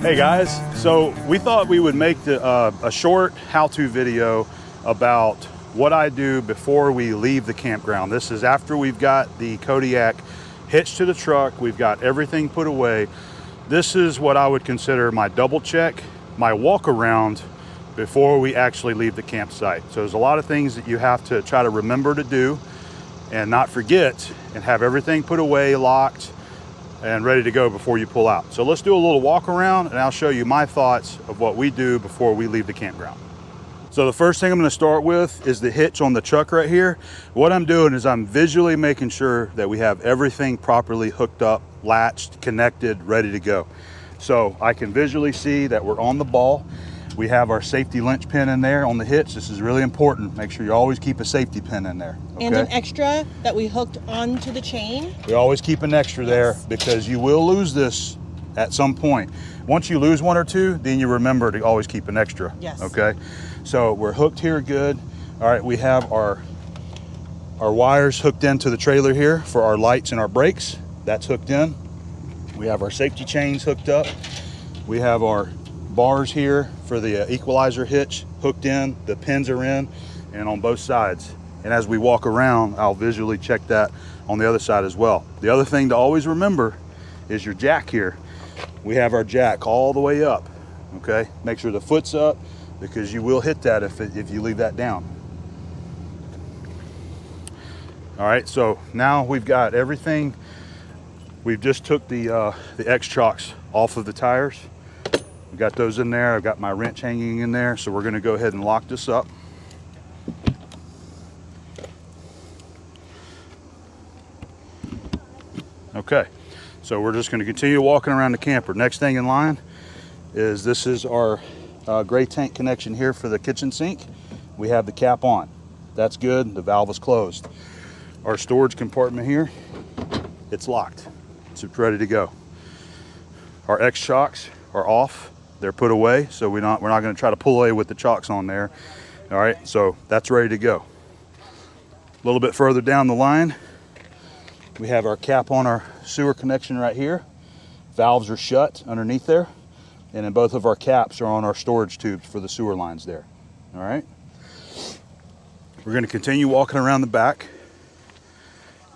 Hey guys, so we thought we would make a short how-to video about what I do before we leave the campground. This is after we've got the Kodiak hitched to the truck, we've got everything put away. This is what I would consider my double check, my walk around before we actually leave the campsite. So there's a lot of things that you have to try to remember to do and not forget, and have everything put away, locked, and ready to go before you pull out. So let's do a little walk around and I'll show you my thoughts of what we do before we leave the campground. So the first thing I'm going to start with is the hitch on the truck right here. What I'm doing is I'm visually making sure that we have everything properly hooked up, latched, connected, ready to go. So I can visually see that we're on the ball. We have our safety lynch pin in there on the hitch. This is really important. Make sure you always keep a safety pin in there. Okay? And an extra that we hooked onto the chain. We always keep an extra there because you will lose this at some point. Once you lose one or two, then you remember to always keep an extra. Yes. Okay. So we're hooked here good. All right, we have our wires hooked into the trailer here for our lights and our brakes. That's hooked in. We have our safety chains hooked up. We have our bars here for the equalizer hitch hooked in. The pins are in and on both sides. And as we walk around, I'll visually check that on the other side as well. The other thing to always remember is your jack here. We have our jack all the way up, okay? Make sure the foot's up because you will hit that if you leave that down. All right, so now we've got everything. We've just took the X chocks off of the tires. We've got those in there. I've got my wrench hanging in there. So we're gonna go ahead and lock this up. Okay, so we're just gonna continue walking around the camper. Next thing in line is this is our gray tank connection here for the kitchen sink. We have the cap on. That's good, the valve is closed. Our storage compartment here, it's locked. It's ready to go. Our X chocks are off. They're put away, so we're not gonna try to pull away with the chocks on there. All right, so that's ready to go. A little bit further down the line, we have our cap on our sewer connection right here. Valves are shut underneath there. And then both of our caps are on our storage tubes for the sewer lines there. All right. We're gonna continue walking around the back.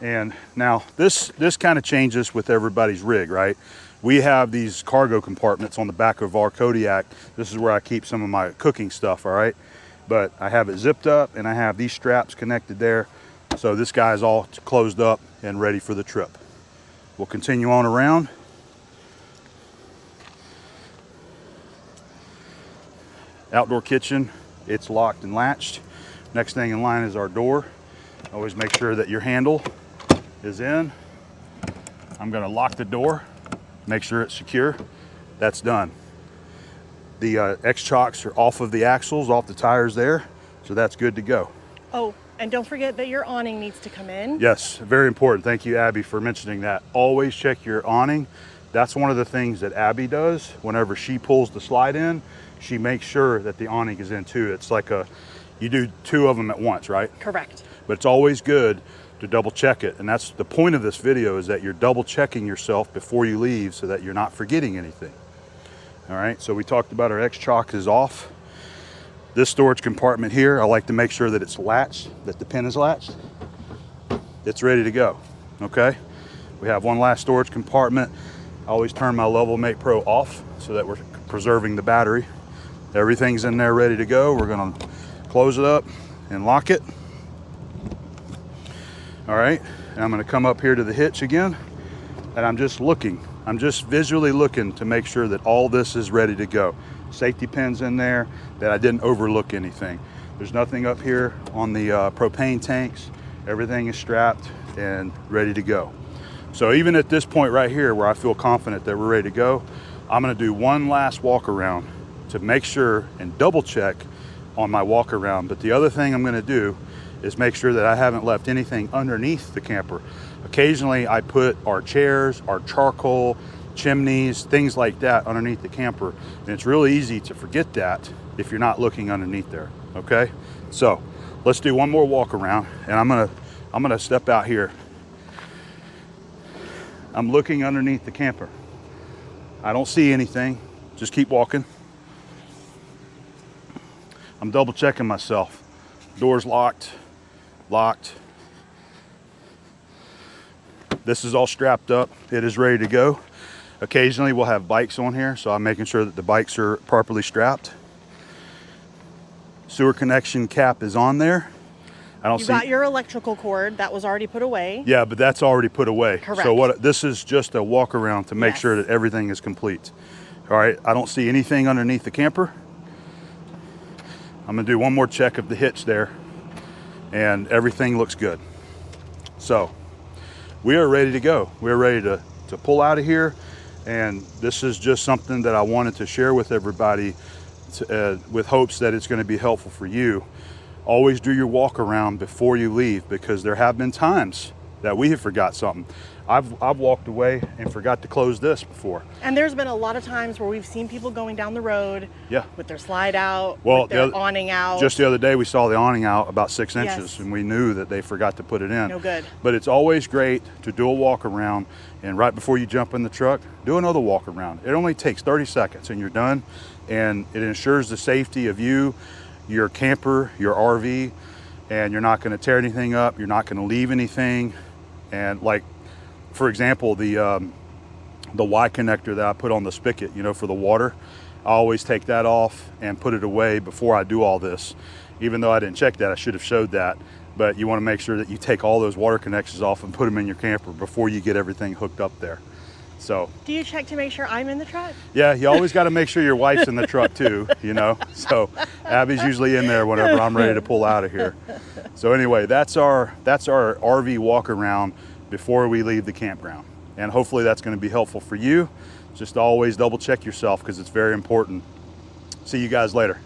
And now this kind of changes with everybody's rig, right? We have these cargo compartments on the back of our Kodiak. This is where I keep some of my cooking stuff, all right? But I have it zipped up and I have these straps connected there. So this guy is all closed up and ready for the trip. We'll continue on around. Outdoor kitchen, it's locked and latched. Next thing in line is our door. Always make sure that your handle is in. I'm gonna lock the door, make sure it's secure. That's done. The X chocks are off of the axles, off the tires there, so that's good to go. Oh, and don't forget that your awning needs to come in. Yes, very important. Thank you, Abby, for mentioning that. Always check your awning. That's one of the things that Abby does. Whenever she pulls the slide in, she makes sure that the awning is in too. It's like you do two of them at once, right? Correct. But it's always good to double check it. And that's the point of this video, is that you're double checking yourself before you leave so that you're not forgetting anything. All right, so we talked about our X chock is off. This storage compartment here, I like to make sure that it's latched, that the pin is latched. It's ready to go, okay? We have one last storage compartment. I always turn my Level Mate Pro off so that we're preserving the battery. Everything's in there ready to go. We're gonna close it up and lock it. All right, and I'm gonna come up here to the hitch again, and I'm just looking. I'm just visually looking to make sure that all this is ready to go. Safety pins in there, that I didn't overlook anything. There's nothing up here on the propane tanks. Everything is strapped and ready to go. So even at this point right here where I feel confident that we're ready to go, I'm gonna do one last walk around to make sure and double check on my walk around. But the other thing I'm gonna do is make sure that I haven't left anything underneath the camper. Occasionally I put our chairs, our charcoal, chimneys, things like that underneath the camper. And it's really easy to forget that if you're not looking underneath there, okay? So let's do one more walk around, and I'm gonna step out here. I'm looking underneath the camper. I don't see anything. just keep walking. I'm double checking myself. Door's locked. This is all strapped up. It is ready to go. Occasionally we'll have bikes on here, so I'm making sure that the bikes are properly strapped. Sewer connection cap is on there. I don't see. You got your electrical cord that was already put away. Yeah, but that's already put away. Correct. So this is just a walk around to make Yes. sure that everything is complete. All right, I don't see anything underneath the camper. I'm gonna do one more check of the hitch there, and everything looks good. So we are ready to go. We're ready to pull out of here, and this is just something that I wanted to share with everybody with hopes that it's going to be helpful for you. Always do your walk around before you leave, because there have been times that we have forgot something. I've walked away and forgot to close this before. And there's been a lot of times where we've seen people going down the road with their slide out, with their awning out. Just the other day we saw the awning out about 6 inches, Yes. and we knew that they forgot to put it in. No good. But it's always great to do a walk around, and right before you jump in the truck, do another walk around. It only takes 30 seconds and you're done, and it ensures the safety of you, your camper, your RV, and you're not going to tear anything up. You're not going to leave anything. And like, for example, the Y connector that I put on the spigot, you know, for the water, I always take that off and put it away before I do all this. Even though I didn't check that, I should have showed that. But you want to make sure that you take all those water connections off and put them in your camper before you get everything hooked up there. So, do you check to make sure I'm in the truck? Yeah, you always got to make sure your wife's in the truck too, you know. So Abby's usually in there whenever I'm ready to pull out of here. So anyway, that's our RV walk around before we leave the campground. And hopefully that's going to be helpful for you. Just always double check yourself, because it's very important. See you guys later.